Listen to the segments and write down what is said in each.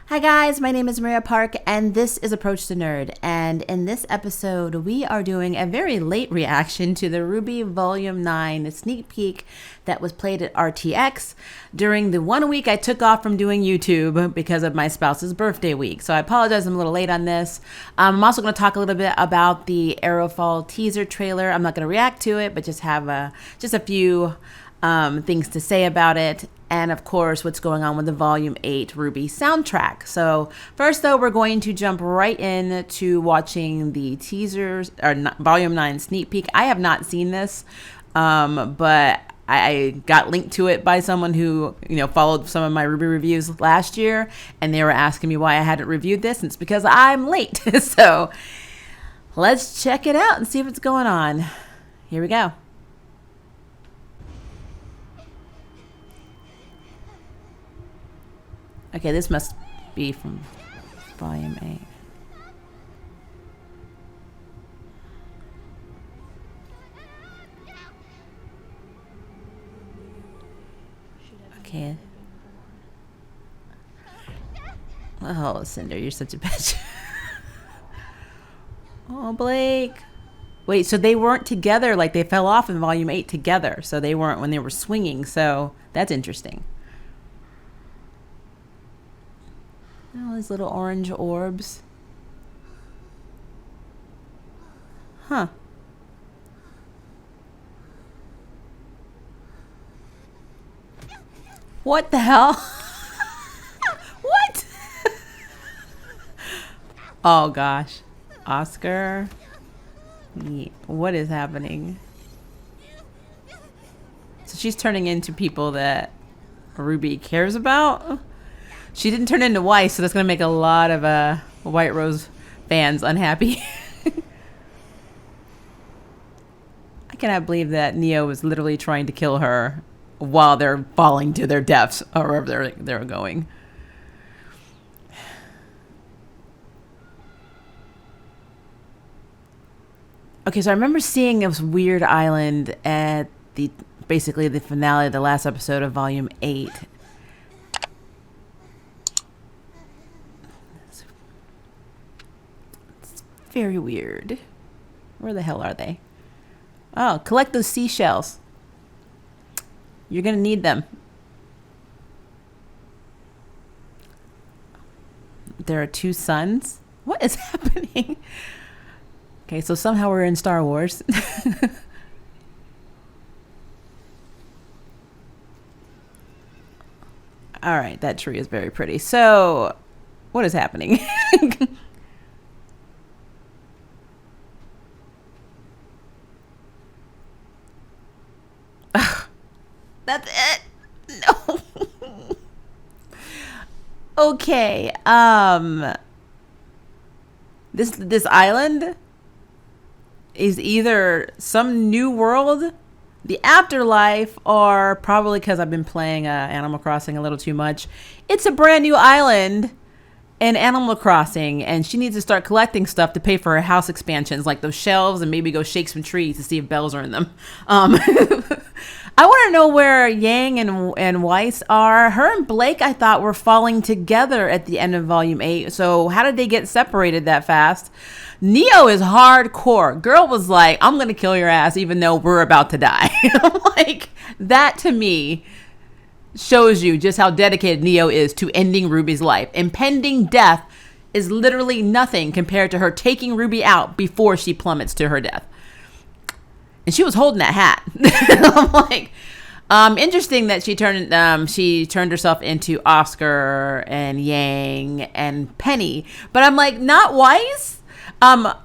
Hi guys, my name is Maria Park and this is Approach the Nerd, and in this episode we are doing a very late reaction to the RWBY Volume 9 sneak peek that was played at RTX during the 1 week I took off from doing YouTube because of my spouse's birthday week. So I apologize, I'm a little late on this. I'm also going to talk a little bit about the Arrowfell teaser trailer. I'm not going to react to it, but just have a few things to say about it. And of course, what's going on with the Volume 8 RWBY soundtrack. So first, though, we're going to jump right in to watching the teasers, or Volume 9 sneak peek. I have not seen this, but I got linked to it by someone who, followed some of my RWBY reviews last year, and they were asking me why I hadn't reviewed this, and it's because I'm late. So let's check it out and see what's going on. Here we go. Okay, this must be from Volume 8. Okay. Oh, Cinder, you're such a bitch. Oh, Blake. Wait, so they weren't together, like they fell off in Volume 8 together. So they weren't when they were swinging. So that's interesting. All these little orange orbs. Huh. What the hell? What? Oh gosh. Oscar. What is happening? So she's turning into people that RWBY cares about? She didn't turn into Weiss, so that's going to make a lot of White Rose fans unhappy. I cannot believe that Neo was literally trying to kill her while they're falling to their deaths, or wherever they're going. Okay, so I remember seeing this weird island at basically the finale of the last episode of Volume 8. Very weird. Where the hell are they? Oh, collect those seashells. You're gonna need them. There are two suns. What is happening? Okay, so somehow we're in Star Wars. All right, that tree is very pretty. So, what is happening? That's it. No. Okay. This island is either some new world, the afterlife, or probably because I've been playing Animal Crossing a little too much, it's a brand new island in Animal Crossing, and she needs to start collecting stuff to pay for her house expansions, like those shelves, and maybe go shake some trees to see if bells are in them. I want to know where Yang and Weiss are. Her and Blake, I thought, were falling together at the end of Volume 8. So how did they get separated that fast? Neo is hardcore. Girl was like, I'm going to kill your ass even though we're about to die. Like, that to me shows you just how dedicated Neo is to ending RWBY's life. Impending death is literally nothing compared to her taking RWBY out before she plummets to her death. And she was holding that hat. I'm like, interesting that she turned herself into Oscar and Yang and Penny. But I'm like, not Weiss?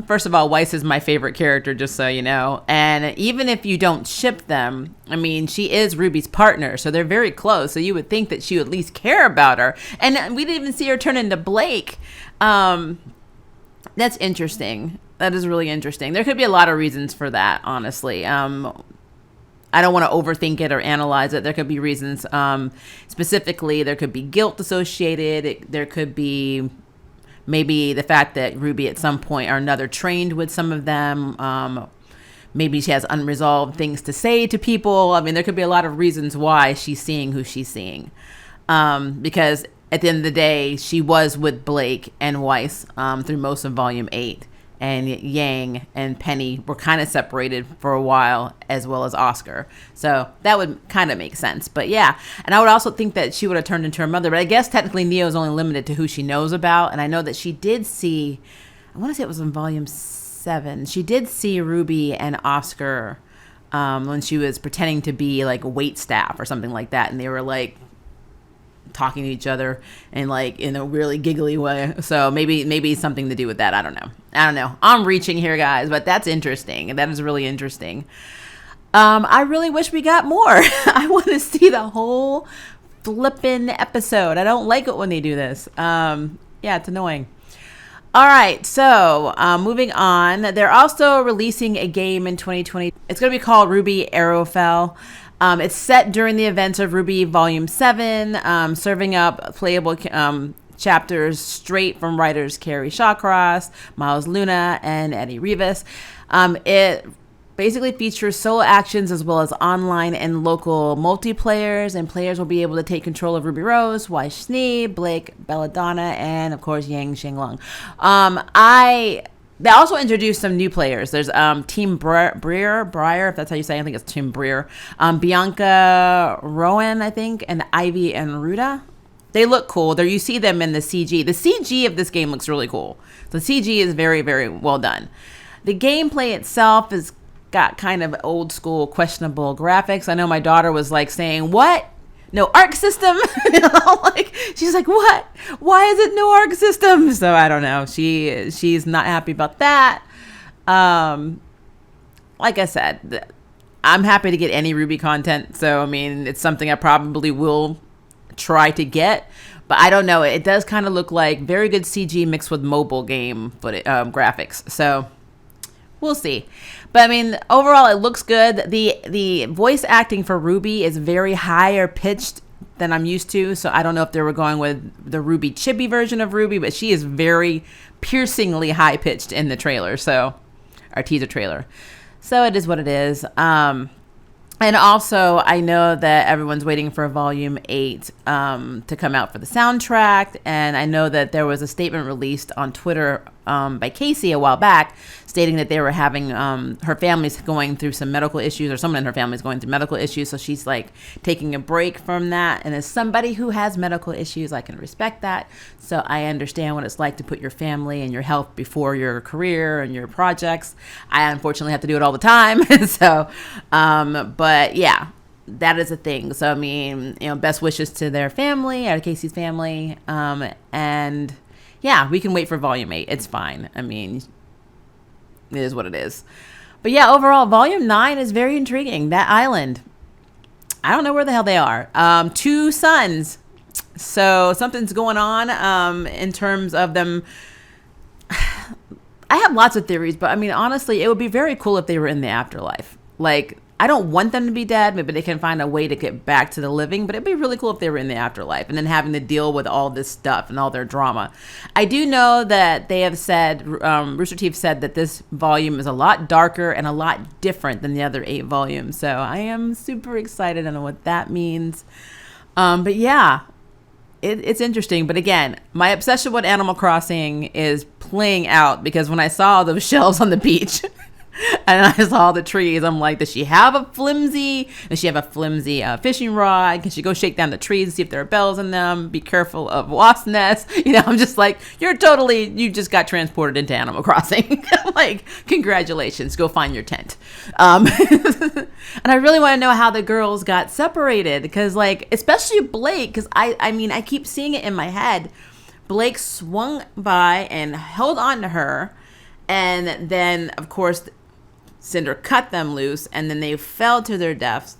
First of all, Weiss is my favorite character, just so you know. And even if you don't ship them, I mean, she is RWBY's partner, so they're very close. So you would think that she would at least care about her. And we didn't even see her turn into Blake. That's interesting. That is really interesting. There could be a lot of reasons for that, honestly. I don't want to overthink it or analyze it. There could be reasons. Specifically, there could be guilt associated. There could be maybe the fact that RWBY at some point or another trained with some of them. Maybe she has unresolved things to say to people. I mean, there could be a lot of reasons why she's seeing who she's seeing. Because at the end of the day, she was with Blake and Weiss through most of Volume 8. And Yang and Penny were kind of separated for a while, as well as Oscar. So that would kind of make sense. But yeah, and I would also think that she would have turned into her mother. But I guess technically Neo is only limited to who she knows about. And I know that she did see, I want to say it was in Volume 7. She did see Ruby and Oscar when she was pretending to be like a wait staff or something like that. And they were like talking to each other and like in a really giggly way. So maybe something to do with that. I don't know. I'm reaching here, guys, but that's interesting. That is really interesting. I really wish we got more. I want to see the whole flippin' episode. I don't like it when they do this. Yeah, it's annoying. All right, so moving on. They're also releasing a game in 2020. It's going to be called RWBY Arrowfell. It's set during the events of RWBY Volume 7, serving up playable chapters straight from writers Carrie Shawcross, Miles Luna, and Eddie Rivas. It basically features solo actions as well as online and local multiplayers, and players will be able to take control of Ruby Rose, Weiss Schnee, Blake Belladonna, and of course Yang Shenglong. They also introduced some new players. There's Team Breyer, if that's how you say it. I think it's Team Breer. Bianca Rowan, I think, and Ivy and Ruda. They look cool. You see them in the CG. The CG of this game looks really cool. The CG is very, very well done. The gameplay itself has got kind of old school, questionable graphics. I know my daughter was like saying, "What? No arc system?" Like she's like, "What? Why is it no arc system?" So I don't know. She's not happy about that. Like I said, I'm happy to get any RWBY content. So I mean, it's something I probably will try to get, but I don't know. It does kind of look like very good CG mixed with mobile game graphics. So we'll see. But I mean, overall, it looks good. The voice acting for Ruby is very higher pitched than I'm used to. So I don't know if they were going with the Ruby chibi version of Ruby, but she is very piercingly high pitched in the trailer. So our teaser trailer. So it is what it is. And also, I know that everyone's waiting for Volume 8 to come out for the soundtrack. And I know that there was a statement released on Twitter by Casey a while back stating that they were having her family's going through some medical issues, or someone in her family is going through medical issues. So she's like taking a break from that. And as somebody who has medical issues, I can respect that. So I understand what it's like to put your family and your health before your career and your projects. I unfortunately have to do it all the time. So, but yeah, that is a thing. So, I mean, best wishes to their family, or Casey's family. And yeah, we can wait for Volume 8. It's fine. I mean, it is what it is. But yeah, overall, Volume 9 is very intriguing. That island, I don't know where the hell they are. 2 suns. So something's going on in terms of them. I have lots of theories, but I mean, honestly, it would be very cool if they were in the afterlife. Like, I don't want them to be dead. Maybe they can find a way to get back to the living, but it'd be really cool if they were in the afterlife and then having to deal with all this stuff and all their drama. I do know that they have said, Rooster Teeth said that this volume is a lot darker and a lot different than the other 8 volumes. So I am super excited. I don't know what that means. But yeah, it's interesting. But again, my obsession with Animal Crossing is playing out, because when I saw those shelves on the beach and I saw the trees, I'm like, does she have a flimsy fishing rod? Can she go shake down the trees and see if there are bells in them? Be careful of wasp nests. I'm just like, you just got transported into Animal Crossing. I'm like, congratulations, go find your tent. And I really want to know how the girls got separated, because like, especially Blake, because I mean, I keep seeing it in my head. Blake swung by and held on to her, and then of course Cinder cut them loose, and then they fell to their deaths.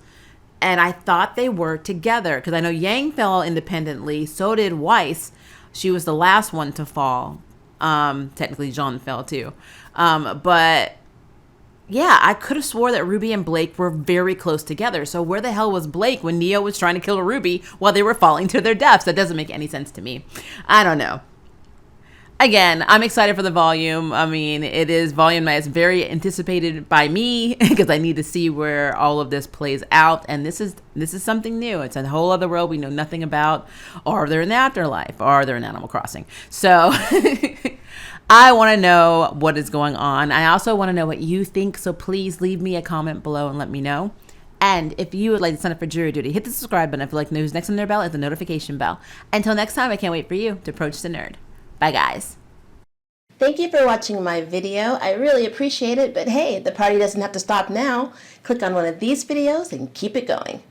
And I thought they were together, because I know Yang fell independently. So did Weiss. She was the last one to fall. Technically, Jean fell too. But yeah, I could have swore that Ruby and Blake were very close together. So where the hell was Blake when Neo was trying to kill Ruby while they were falling to their deaths? That doesn't make any sense to me. I don't know. again, I'm excited for the volume. I mean, it is volume night. It's very anticipated by me because I need to see where all of this plays out. And this is something new. It's a whole other world we know nothing about. Are they in the afterlife? Are they in Animal Crossing? So I want to know what is going on. I also want to know what you think. So please leave me a comment below and let me know. And if you would like to sign up for jury duty, hit the subscribe button. If you like news next on their bell, hit the notification bell. Until next time, I can't wait for you to approach the nerd. Bye, guys. Thank you for watching my video. I really appreciate it, but hey, the party doesn't have to stop now. Click on one of these videos and keep it going.